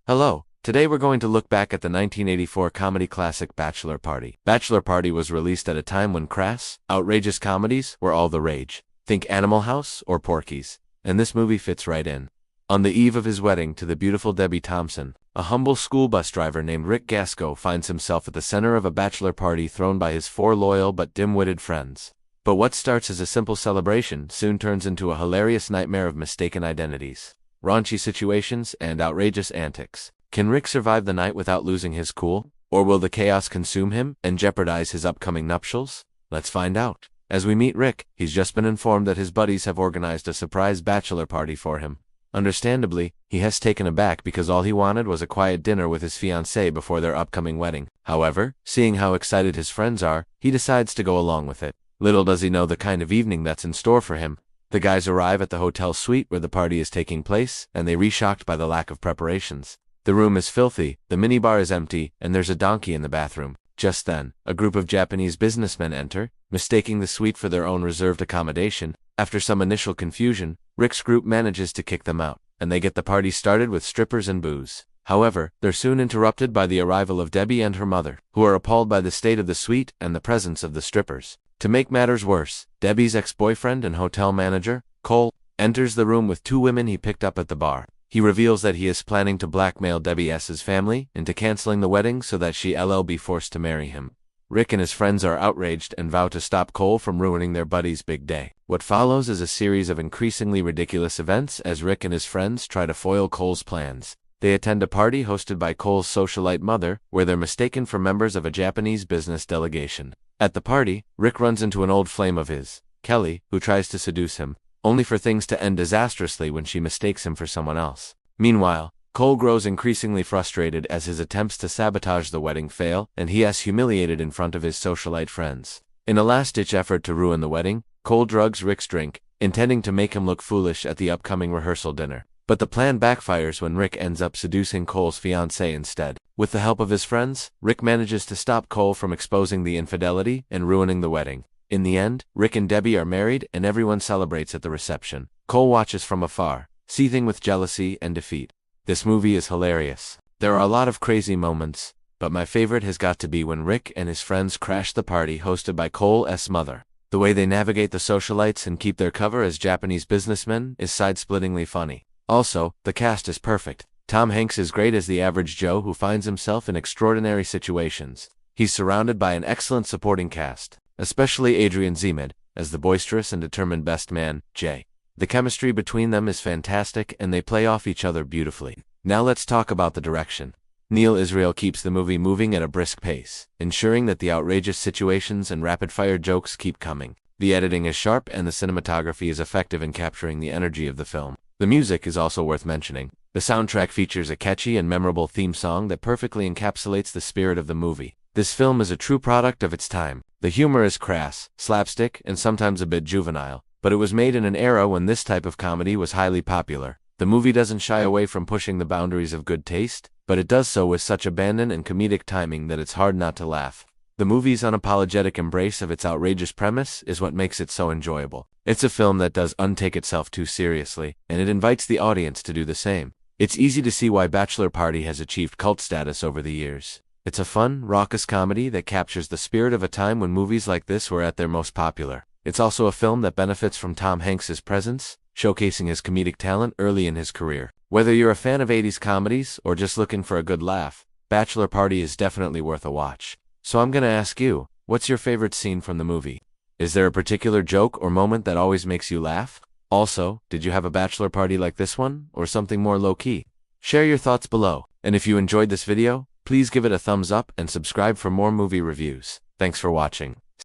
Hello, today we're going to look back at the 1984 comedy classic Bachelor Party. Bachelor Party was released at a time when crass, outrageous comedies were all the rage. Think Animal House or Porky's, and this movie fits right in. On the eve of his wedding to the beautiful Debbie Thompson, a humble school bus driver named Rick Gasco finds himself at the center of a bachelor party thrown by his four loyal but dim-witted friends. But what starts as a simple celebration soon turns into a hilarious nightmare of mistaken identities, raunchy situations, and outrageous antics. Can Rick survive the night without losing his cool? Or will the chaos consume him and jeopardize his upcoming nuptials? Let's find out. As we meet Rick, he's just been informed that his buddies have organized a surprise bachelor party for him. Understandably, he has taken aback because all he wanted was a quiet dinner with his fiancée before their upcoming wedding. However, seeing how excited his friends are, he decides to go along with it. Little does he know the kind of evening that's in store for him. The guys arrive at the hotel suite where the party is taking place, and they're shocked by the lack of preparations. The room is filthy, the minibar is empty, and there's a donkey in the bathroom. Just then, a group of Japanese businessmen enter, mistaking the suite for their own reserved accommodation. After some initial confusion, Rick's group manages to kick them out, and they get the party started with strippers and booze. However, they're soon interrupted by the arrival of Debbie and her mother, who are appalled by the state of the suite and the presence of the strippers. To make matters worse, Debbie's ex-boyfriend and hotel manager, Cole, enters the room with two women he picked up at the bar. He reveals that he is planning to blackmail Debbie's family into canceling the wedding so that she'll be forced to marry him. Rick and his friends are outraged and vow to stop Cole from ruining their buddy's big day. What follows is a series of increasingly ridiculous events as Rick and his friends try to foil Cole's plans. They attend a party hosted by Cole's socialite mother, where they're mistaken for members of a Japanese business delegation. At the party, Rick runs into an old flame of his, Kelly, who tries to seduce him, only for things to end disastrously when she mistakes him for someone else. Meanwhile, Cole grows increasingly frustrated as his attempts to sabotage the wedding fail, and he is humiliated in front of his socialite friends. In a last-ditch effort to ruin the wedding, Cole drugs Rick's drink, intending to make him look foolish at the upcoming rehearsal dinner. But the plan backfires when Rick ends up seducing Cole's fiancée instead. With the help of his friends, Rick manages to stop Cole from exposing the infidelity and ruining the wedding. In the end, Rick and Debbie are married and everyone celebrates at the reception. Cole watches from afar, seething with jealousy and defeat. This movie is hilarious. There are a lot of crazy moments, but my favorite has got to be when Rick and his friends crash the party hosted by Cole's mother. The way they navigate the socialites and keep their cover as Japanese businessmen is side-splittingly funny. Also, the cast is perfect. Tom Hanks is great as the average Joe who finds himself in extraordinary situations. He's surrounded by an excellent supporting cast, especially Adrian Zimid, as the boisterous and determined best man, Jay. The chemistry between them is fantastic and they play off each other beautifully. Now let's talk about the direction. Neil Israel keeps the movie moving at a brisk pace, ensuring that the outrageous situations and rapid-fire jokes keep coming. The editing is sharp and the cinematography is effective in capturing the energy of the film. The music is also worth mentioning. The soundtrack features a catchy and memorable theme song that perfectly encapsulates the spirit of the movie. This film is a true product of its time. The humor is crass, slapstick, and sometimes a bit juvenile, but it was made in an era when this type of comedy was highly popular. The movie doesn't shy away from pushing the boundaries of good taste, but it does so with such abandon and comedic timing that it's hard not to laugh. The movie's unapologetic embrace of its outrageous premise is what makes it so enjoyable. It's a film that doesn't take itself too seriously, and it invites the audience to do the same. It's easy to see why Bachelor Party has achieved cult status over the years. It's a fun, raucous comedy that captures the spirit of a time when movies like this were at their most popular. It's also a film that benefits from Tom Hanks' presence, showcasing his comedic talent early in his career. Whether you're a fan of 80s comedies or just looking for a good laugh, Bachelor Party is definitely worth a watch. So I'm gonna ask you, what's your favorite scene from the movie? Is there a particular joke or moment that always makes you laugh? Also, did you have a bachelor party like this one, or something more low-key? Share your thoughts below, and if you enjoyed this video, please give it a thumbs up and subscribe for more movie reviews. Thanks for watching.